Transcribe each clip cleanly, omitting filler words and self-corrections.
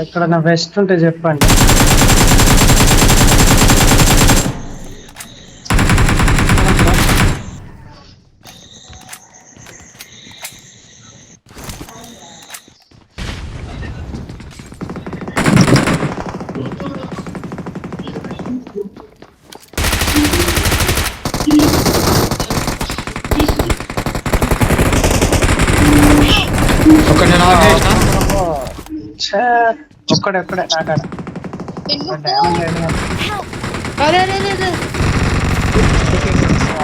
ఎక్కడన్నా వెస్ట్ ఉంటే చెప్పండి. ఒక్కడే నాకాడ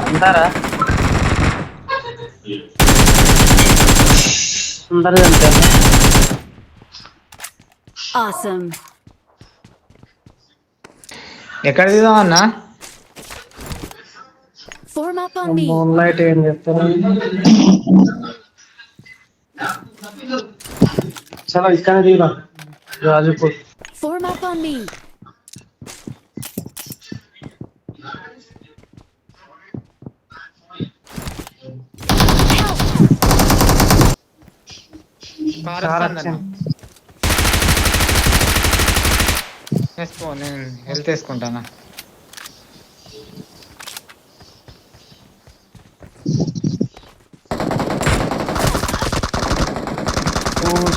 అంటారా అందరూ అంతే. ఎక్కడ దిగుదాం అన్నా? మూన్ లైట్ ఏం చెప్తారు. చలో ఇక్కడ దిగుదాం. రాజుపూర్ నేను హెల్త్ వేసుకుంటానా?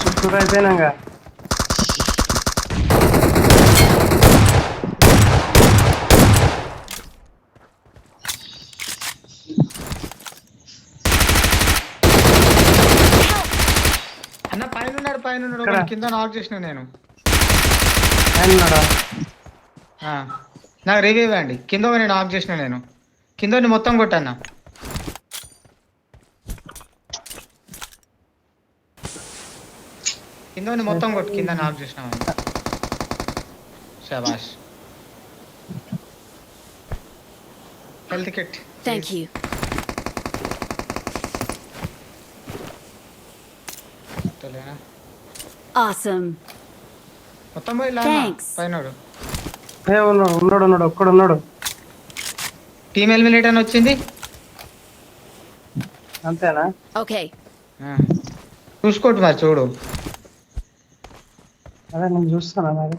చుట్టూరు అయిపోయినాగా. అన్న పైన కింద నాక్ చేసిన నేను. నాకు రివ్యూ ఇవ్వండి. కింద నేను ఆఫ్ చేసిన నేను. కింద మొత్తం కొట్టన్నా. కింద మొత్తం కొట్టు. కింద ఆఫ్ చేసిన శబాష్. Health kit. మొత్తం పోయి పైన ఉన్నాడు ఒక్కడున్నాడు. టీమ్ ఎలిమినేట్ అని వచ్చింది. అంతేనా? చూసుకోండి మరి, చూడు. అదే నేను చూస్తాను. మరి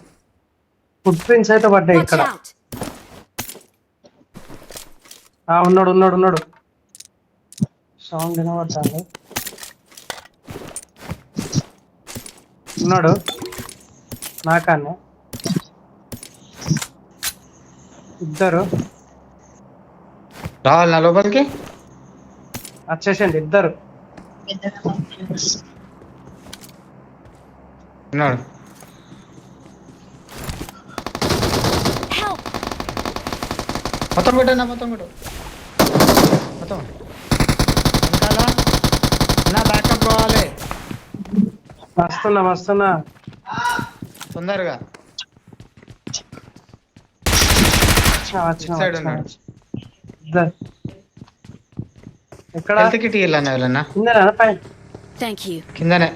ఫుట్ ప్రింట్స్ అయితే పడ్డాయి ఇక్కడ. ఉన్నాడు. సౌండ్ వినబడుతుంది. ఉన్నాడు నాకాన్నే. ఇద్దరు రావాలి నా లోపలికి. వచ్చేసండి ఇద్దరు. ఉన్నాడు. మొత్తం కొట్టన్నా. మొత్తం వెనకాల నా బ్యాకప్ కావాలి. వస్తున్నా తొందరగా. సైడ్ ఉన్నాడు. ఎక్కడ? కిందనే.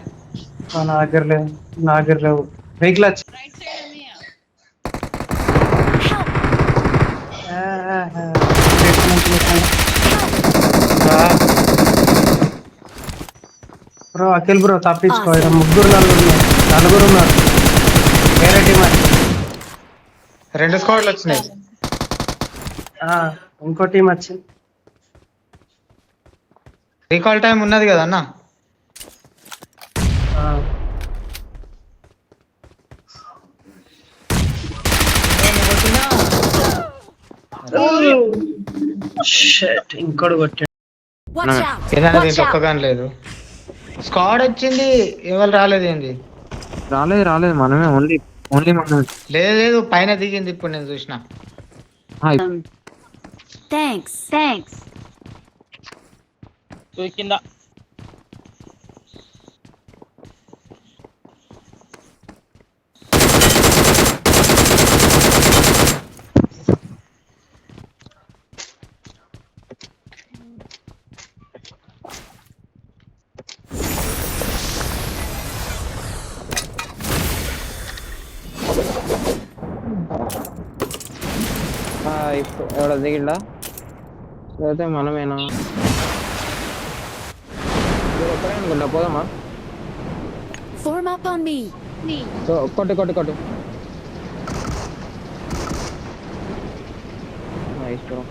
నా దగ్గర లేవు. వెహికల్ వచ్చి బ్రో, అఖిల్ బ్రో తప్పించుకో. ముగ్గురు నలుగురు ఉన్నారు. వేరే టీం. 2 స్క్వాడ్లు వచ్చినాయి. ఇంకో టీం వచ్చింది. రీకాల్ టైం ఉన్నది కదా అన్న? ఇంకోటి కొట్టాడు. ఒక్కగాని లేదు. స్క్వాడ్ వచ్చింది, ఎవరు రాలేదు. ఏంది రాలేదు మనమే. ఓన్లీ మనం. లేదు పైన దిగింది. ఇప్పుడు నేను చూసిన. కింద ఎవడో దిగిండా? లేకపోతే మనమేనా మీరు ఒక్కరే అనుకుంటా పోదామా Form up on me. కొట్టు నైస్ బ్రో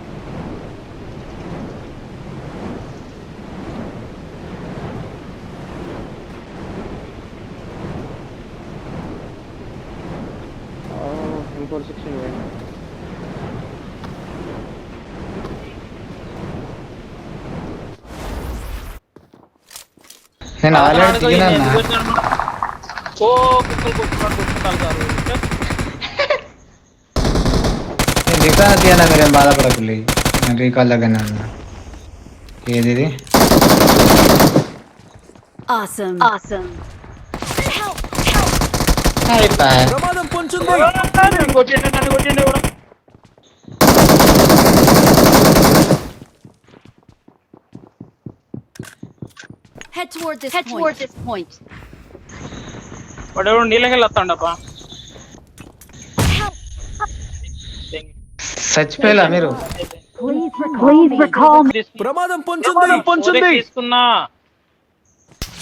M416 పోయింది నేను ఆల్రెడీ దిగినా ఓ కుక్కలు కొట్టుకుంటారు సార్ నేను రీకాల్ తీయాలా మీరేం బాధపడకులే నేను రీకాల్ దగ్గరనే ఉన్నా ఏది ఇది Awesome. Awesome. అయిపోయి కొట్టండి కూడా Head toward this point. వాడు ఎవరు నీళ్ళకెళ్ళి వస్తాడప్పా చచ్చిపోయేలా మీరు Please recall me. తీసుకున్నా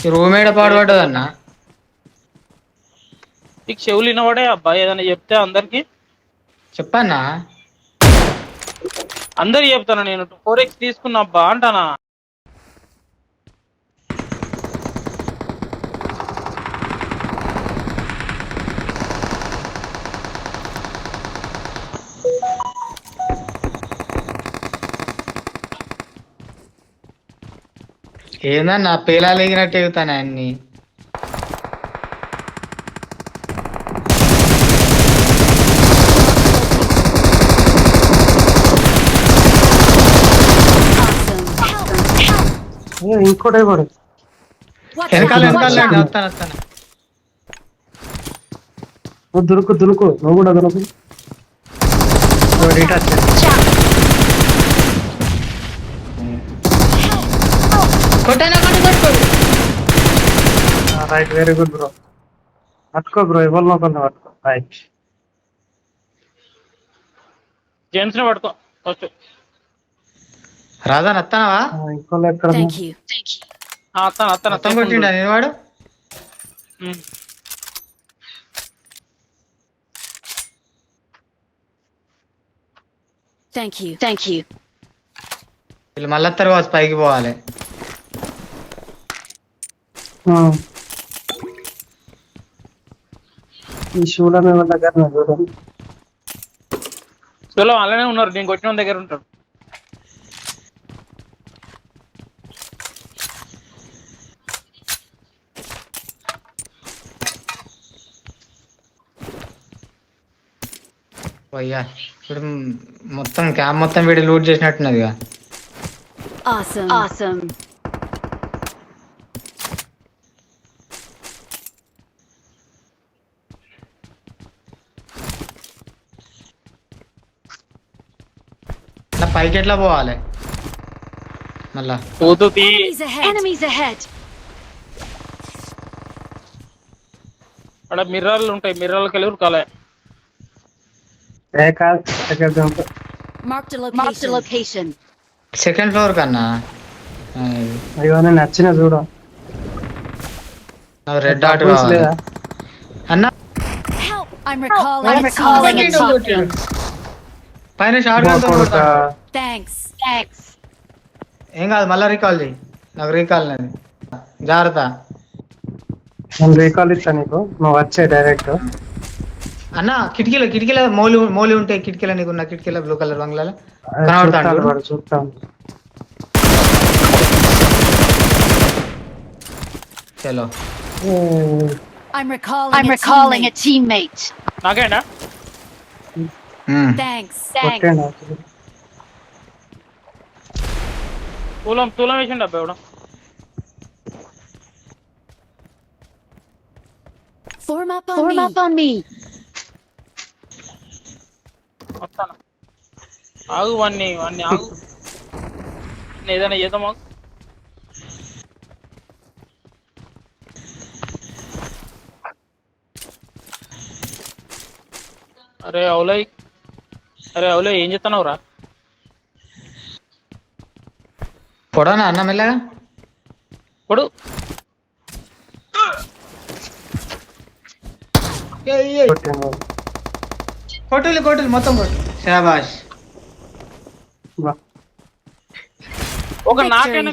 ఈ రూమ్ ఏడ పాడుపడ్డదన్న నీకు చెవులు వినవాడే అబ్బా ఏదైనా చెప్తే చెప్పన్నా అందరు చెప్తాను నేను 4x తీసుకున్నా అబ్బా అంటానా ఏందన్నా పేలాలు ఎగినట్టు ఎగుతాను అన్ని Awesome. ఇంకోటే కూడా Watch వెనకాల out. Watch వెనకాల out. వస్తాను నువ్వు దురుకు నువ్వు కూడా దురుకు రీటాచ్ రైట్ వెరీ గుడ్ బ్రో పట్టుకో బ్రో ఎవరినో కొంత పట్టుకో రైట్ జెంట్స్ ని పట్టుకో ఫస్ట్ రాధా నత్తానవా ఇంకోళ్ళు ఎక్కడ Thank you. అత్తను మొత్తం కొట్టిండా నేను వాడు Thank you. Thank you. వీళ్ళు మళ్ళీ తర్వాత పైకి పోవాలి ఈ షూలర్ దగ్గర చూడండి చలో అలానే ఉన్నారు నేను కొట్టిన దగ్గర ఉంటాడు అయ్యా ఇప్పుడు మొత్తం క్యాంప్ మొత్తం వీడి లూట్ చేసినట్టున్నదిగా Awesome. Awesome. ఇట్లా పైకి ఎట్లా పోవాలి మళ్ళా పోతుంది Enemies ahead. Enemies ahead. అక్కడ మిర్రర్లు ఉంటాయి మిర్రర్లకి వెళ్ళి ఉరకాలే ఏ కాదు second jump Marked a location. Second floor కన్నా అయ్యో నేను నచ్చిన చూడ నాకు రెడ్ డాట్ కావాలి లేదా అన్న Help! I'm recalling a teammate. పైన షార్ట్ Thanks. ఏం కాదు మళ్ళా రీకాల్ చేయి నాకు రీకాల్ నాది జాగ్రత్త నేను రీకాల్ ఇస్తా నీకు నువ్వు వచ్చే డైరెక్ట్ అన్న కిటికీల మౌలి ఉంటాయి కిటికీల నీకున్న కిటికీల బ్లూ కలర్ బంగ్లాలో కనబడతాడు చూస్తాను చలో I'm recalling a teammate. నాకేనా Thanks. కొట్టేనా తూలం వేసిండు అబ్బా ఎవడం Form up on me. వస్తాను ఆగు వాన్ని ఆగు ఏదైనా చేద్దామా అరే అవులయ్ ఏం చేస్తున్నావు రా పొడవనా అన్న మెల్లగా కొడు కొట్టాను. కోటలు మొత్తం కొట్టు శాబాష్ బా. ఒక నాకైనా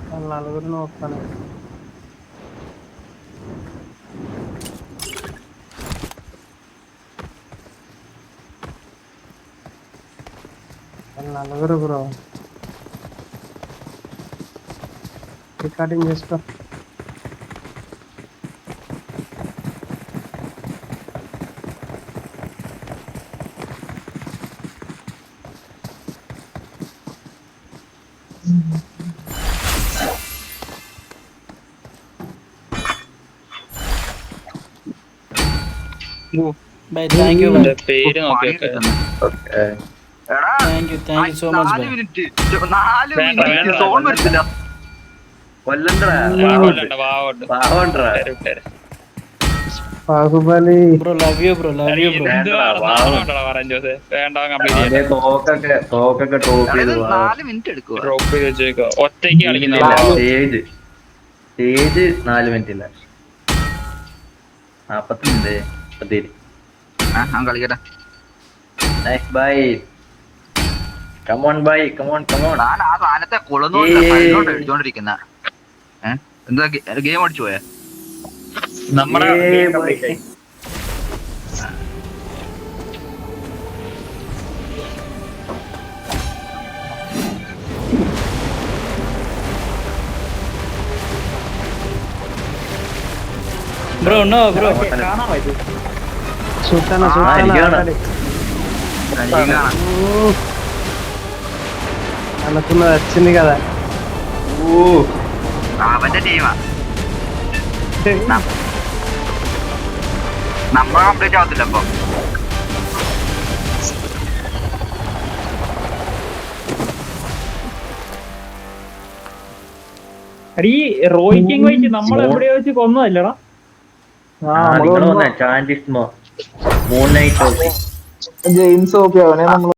వాళ్ళు నలుగురిని వస్తాను. వాళ్ళు నలుగురు బ్రో. రికార్డింగ్ చేసుకో. Bye, thank you, man. പേര് നോക്കി വെക്ക്. Thank you so much, bye. വാവുണ്ട്. പേര്. Baahubali Bro, love you, bro. Love you, bro. എന്തുവാണ് സാധനം പറയാൻ ജോസേ? വേണ്ട കംപ്ലീറ്റ് ചെയ്യാം. തോക്കൊക്കെ ഡ്രോപ്പ് ചെയ്ത് ഡ്രോപ്പ് ചെയ്ത് വെച്ചേക്കോ. ഒറ്റയ്ക്ക് കളിക്കുന്നില്ല. സ്റ്റേജ് 4 മിനിറ്റ് ഇല്ല 40 കളിക്കട്ടെ. Nice bye come on bye come on ഞാൻ ആ സാധനത്തെ കുളന്നു അടിച്ചോണ്ടിരിക്കുന്ന എന്താ ഗെയിം അടിച്ചു പോയാ? നമ്മുടെ Bro, no, bro. చూస్తాను అనుకున్నది వచ్చింది కదా. അവന്റെ ടീമാ നമ്മ കംപ്ലീറ്റ് ആവത്തില്ല അപ്പൊ. ഈ റോയിക്കിങ് വെച്ച് നമ്മൾ എവിടെയോ വെച്ച് കൊന്നതല്ലടാ. നിങ്ങൾ വന്നേ ചാൻഡിസ്മോ മൂൺ നൈറ്റ് ജെയിംസ് ഓക്കെ അവനെ നമ്മൾ